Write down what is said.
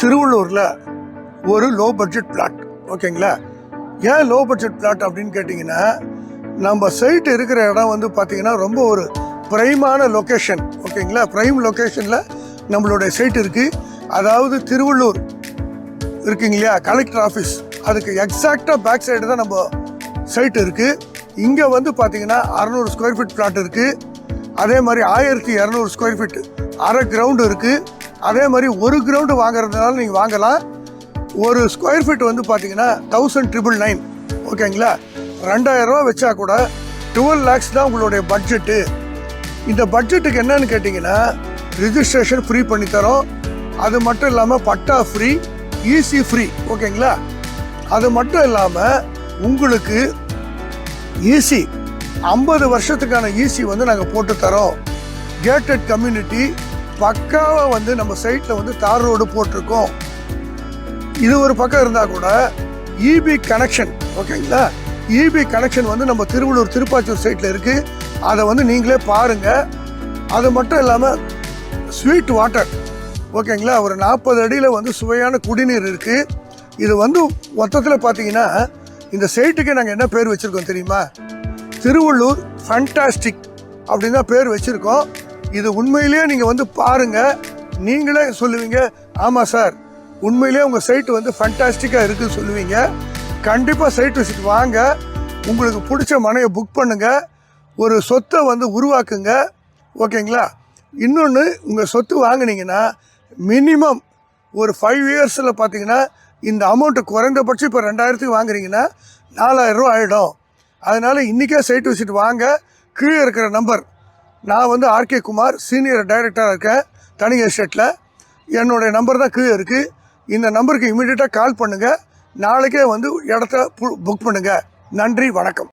திருவள்ளூரில் ஒரு low budget plot. ஓகேங்களா? ஏன் லோ பட்ஜெட் பிளாட் அப்படின்னு கேட்டிங்கன்னா, நம்ம சைட் இருக்கிற இடம் வந்து பார்த்திங்கன்னா ரொம்ப ஒரு ப்ரைமான லொக்கேஷன். ஓகேங்களா? ப்ரைம் லொக்கேஷனில் நம்மளுடைய சைட் இருக்குது. அதாவது திருவள்ளூர் இருக்குங்க இல்லையா, கலெக்டர் ஆஃபீஸ், அதுக்கு எக்ஸாக்டாக பேக் சைடு தான் நம்ம சைட் இருக்குது. இங்கே வந்து பார்த்திங்கன்னா 600 ஸ்கொயர் ஃபீட் பிளாட் இருக்குது. அதே மாதிரி 1200 ஸ்கொயர் ஃபீட் அரை கிரவுண்டு இருக்குது. அதே மாதிரி ஒரு கிரவுண்டு வாங்குறதுனால நீங்கள் வாங்கலாம். ஒரு ஸ்கொயர் ஃபீட் வந்து பார்த்தீங்கன்னா 1999. ஓகேங்களா? 2000 ரூபா வச்சா கூட 12 lakhs தான் உங்களுடைய பட்ஜெட்டு. இந்த பட்ஜெட்டுக்கு என்னன்னு கேட்டிங்கன்னா, ரிஜிஸ்ட்ரேஷன் ஃப்ரீ பண்ணித்தரோம். அது மட்டும் இல்லாமல் பட்டா ஃப்ரீ, ஈசி ஃப்ரீ. ஓகேங்களா? அது மட்டும் இல்லாமல் உங்களுக்கு ஈசி 50 வருஷத்துக்கான ஈசி வந்து நாங்கள் போட்டு தரோம். கேட்டட் கம்யூனிட்டி பக்காவாக வந்து நம்ம சைட்டில் வந்து தார் ரோடு போட்டிருக்கோம். இது ஒரு பக்கம் இருந்தால் கூட இபி கனெக்ஷன். ஓகேங்களா? இபி கனெக்ஷன் வந்து நம்ம திருவள்ளூர் திருப்பாச்சூர் சைட்டில் இருக்குது. அதை வந்து நீங்களே பாருங்கள். அது மட்டும் இல்லாமல் ஸ்வீட் வாட்டர். ஓகேங்களா? ஒரு 40 அடியில் வந்து சுவையான குடிநீர் இருக்குது. இது வந்து மொத்தத்தில் பார்த்தீங்கன்னா இந்த சைட்டுக்கு நாங்கள் என்ன பேர் வச்சுருக்கோம் தெரியுமா? திருவள்ளூர் ஃபண்டாஸ்டிக் அப்படின்னு தான் பேர் வச்சுருக்கோம். இது உண்மையிலேயே நீங்கள் வந்து பாருங்கள், நீங்களே சொல்லுவீங்க, ஆமாம் சார் உண்மையிலேயே உங்கள் சைட்டு வந்து ஃபண்டாஸ்டிக்காக இருக்குதுன்னு சொல்லுவீங்க. கண்டிப்பாக சைட் விசிட் வாங்க. உங்களுக்கு பிடிச்ச மனையை புக் பண்ணுங்கள். ஒரு சொத்தை வந்து உருவாக்குங்க. ஓகேங்களா? இன்னொன்று, உங்கள் சொத்து வாங்கினீங்கன்னா மினிமம் ஒரு 5 இயர்ஸில் பார்த்தீங்கன்னா இந்த அமௌண்ட்டு குறைந்தபட்சம் இப்போ 2000க்கு வாங்குறீங்கன்னா 4000 ரூபா ஆகிடும். அதனால் இன்றைக்கே சைட் விசிட் வாங்க. கீழே இருக்கிற நம்பர், நான் வந்து ஆர்கே குமார், சீனியர் டைரக்டராக இருக்கேன் தனி எஸ்டேட்டில். என்னுடைய நம்பர் தான் கீழே இருக்குது. இந்த நம்பருக்கு இமீடியட்டாக கால் பண்ணுங்கள். நாளைக்கே வந்து இடத்த புக் பண்ணுங்கள். நன்றி, வணக்கம்.